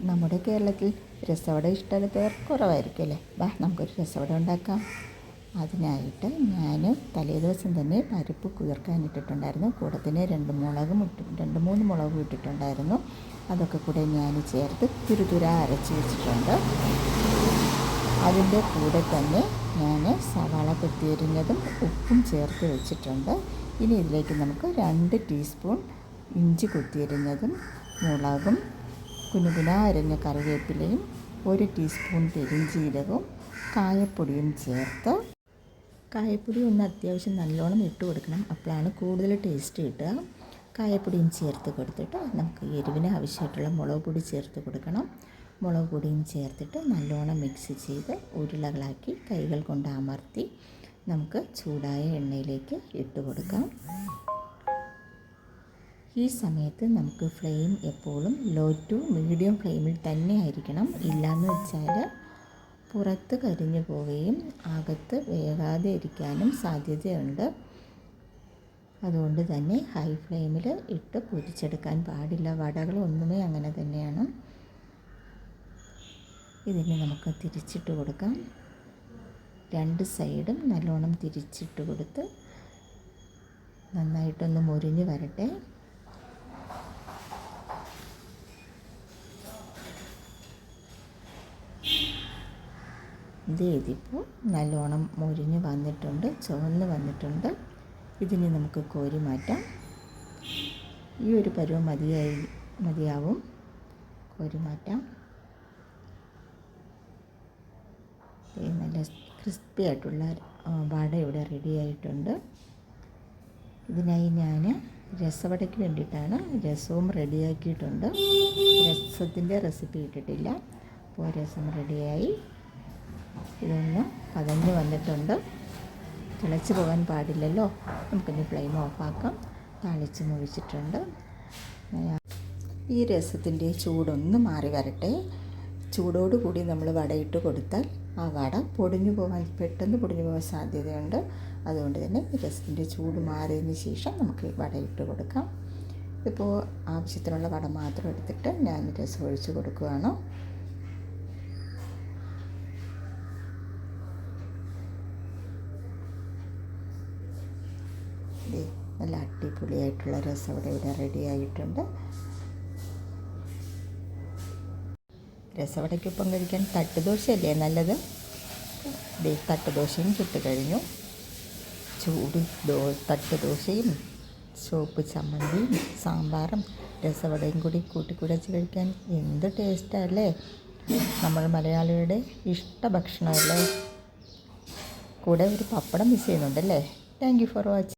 നമ്മുടെ കേരളത്തിൽ രസവട ഇഷ്ടമുള്ളവർ കുറവായിരിക്കും അല്ലേ. നമുക്കൊരു രസവട ഉണ്ടാക്കാം. അതിനായിട്ട് ഞാൻ തലേദിവസം തന്നെ പരിപ്പ് കുതിർക്കാനിട്ടിട്ടുണ്ടായിരുന്നു. കൂടെ തന്നെ 2-3 മുളകും ഇട്ടിട്ടുണ്ടായിരുന്നു. അതൊക്കെ കൂടെ ഞാൻ ചേർത്ത് തുരുതുര അരച്ച് വെച്ചിട്ടുണ്ട്. അതിൻ്റെ കൂടെ തന്നെ ഞാൻ സവാള കൊത്തിയരിഞ്ഞതും ഉപ്പും ചേർത്ത് വെച്ചിട്ടുണ്ട്. ഇനി ഇതിലേക്ക് നമുക്ക് 2 ടീസ്പൂൺ ഇഞ്ചി കൊത്തിയരിഞ്ഞതും മുളകും കുനുകുന അരിഞ്ഞ കറിവേപ്പിലയും 1 ടീസ്പൂൺ പെരുംജീരകവും കായപ്പൊടിയും ചേർത്ത്, കായപ്പൊടി ഒന്ന് അത്യാവശ്യം നല്ലോണം ഇട്ട് കൊടുക്കണം, അപ്പോഴാണ് കൂടുതൽ ടേസ്റ്റ് കിട്ടുക. കായപ്പൊടിയും ചേർത്ത് കൊടുത്തിട്ട് നമുക്ക് എരിവിന് ആവശ്യമായിട്ടുള്ള മുളക് പൊടി ചേർത്ത് കൊടുക്കണം. മുളക് പൊടിയും ചേർത്തിട്ട് നല്ലോണം മിക്സ് ചെയ്ത് ഉരുളകളാക്കി കൈകൾ കൊണ്ട് അമർത്തി നമുക്ക് ചൂടായ എണ്ണയിലേക്ക് ഇട്ട് കൊടുക്കാം. ഈ സമയത്ത് നമുക്ക് ഫ്ലെയിം എപ്പോഴും ലോ ടു മീഡിയം ഫ്ലെയിമിൽ തന്നെ ആയിരിക്കണം. ഇല്ലയെന്ന് വെച്ചാൽ പുറത്ത് കരിഞ്ഞു പോവുകയും അകത്ത് വേകാതെ ഇരിക്കാനും സാധ്യതയുണ്ട്. അതുകൊണ്ട് തന്നെ ഹൈ ഫ്ലെയിമിൽ ഇട്ട് പൊരിച്ചെടുക്കാൻ പാടില്ല. വടകളൊന്നുമേ അങ്ങനെ തന്നെയാണ്. ഇതിന് നമുക്ക് തിരിച്ചിട്ട് കൊടുക്കാം. 2 സൈഡും നല്ലോണം തിരിച്ചിട്ട് കൊടുത്ത് നന്നായിട്ടൊന്ന് മൊരിഞ്ഞ് വരട്ടെ. ഇതിപ്പോൾ നല്ലോണം മൊരിഞ്ഞ് വന്നിട്ടുണ്ട്, ചുവന്ന് വന്നിട്ടുണ്ട്. ഇതിന് നമുക്ക് കോരി മാറ്റാം. ഈ ഒരു പരുവം മതിയാവും. കോരി മാറ്റാം. നല്ല ക്രിസ്പി ആയിട്ടുള്ള വട ഇവിടെ റെഡി ആയിട്ടുണ്ട്. ഇതിനായി ഞാൻ രസവടയ്ക്ക് വേണ്ടിയിട്ടാണ് രസവും റെഡിയാക്കിയിട്ടുണ്ട്. രസത്തിൻ്റെ റെസിപ്പി ഇട്ടിട്ടില്ല. അപ്പോൾ രസം റെഡിയായി. ഇതൊന്ന് പതഞ്ഞ് വന്നിട്ടുണ്ട്. തിളച്ച് പോകാൻ പാടില്ലല്ലോ. നമുക്കിനി ഫ്ലെയിം ഓഫാക്കാം. താളിച്ച് മുഴിച്ചിട്ടുണ്ട്. ഈ രസത്തിൻ്റെ ചൂടൊന്ന് മാറി വരട്ടെ. ചൂടോടുകൂടി നമ്മൾ വടയിട്ട് കൊടുത്താൽ ആ വട പെട്ടെന്ന് പൊടിഞ്ഞു പോകാൻ സാധ്യതയുണ്ട്. അതുകൊണ്ട് തന്നെ രസത്തിൻ്റെ ചൂട് മാറിയതിന് ശേഷം നമുക്ക് വടയിട്ട് കൊടുക്കാം. ഇപ്പോൾ ആവശ്യത്തിനുള്ള വട മാത്രം എടുത്തിട്ട് ഞാൻ രസം ഒഴിച്ച് കൊടുക്കുകയാണ്. നല്ല അടിപൊളിയായിട്ടുള്ള രസം ഇവിടെ റെഡി ആയിട്ടുണ്ട്. രസവടയ്ക്കൊപ്പം കഴിക്കാൻ തട്ടുദോശയല്ലേ നല്ലത്. തട്ടുദോശയും ചുട്ട് കഴിഞ്ഞു. ചൂട് തട്ടുദോശയും ചുവപ്പ് ചമ്മന്തിയും സാമ്പാറും രസവടയും കൂടി കൂട്ടിക്കുഴച്ച് കഴിക്കാൻ എന്ത് ടേസ്റ്റല്ലേ. നമ്മൾ മലയാളിയുടെ ഇഷ്ട ഭക്ഷണമല്ലേ. കൂടെ ഒരു പപ്പടം മിസ് ചെയ്യുന്നുണ്ടല്ലേ. Thank you for watching.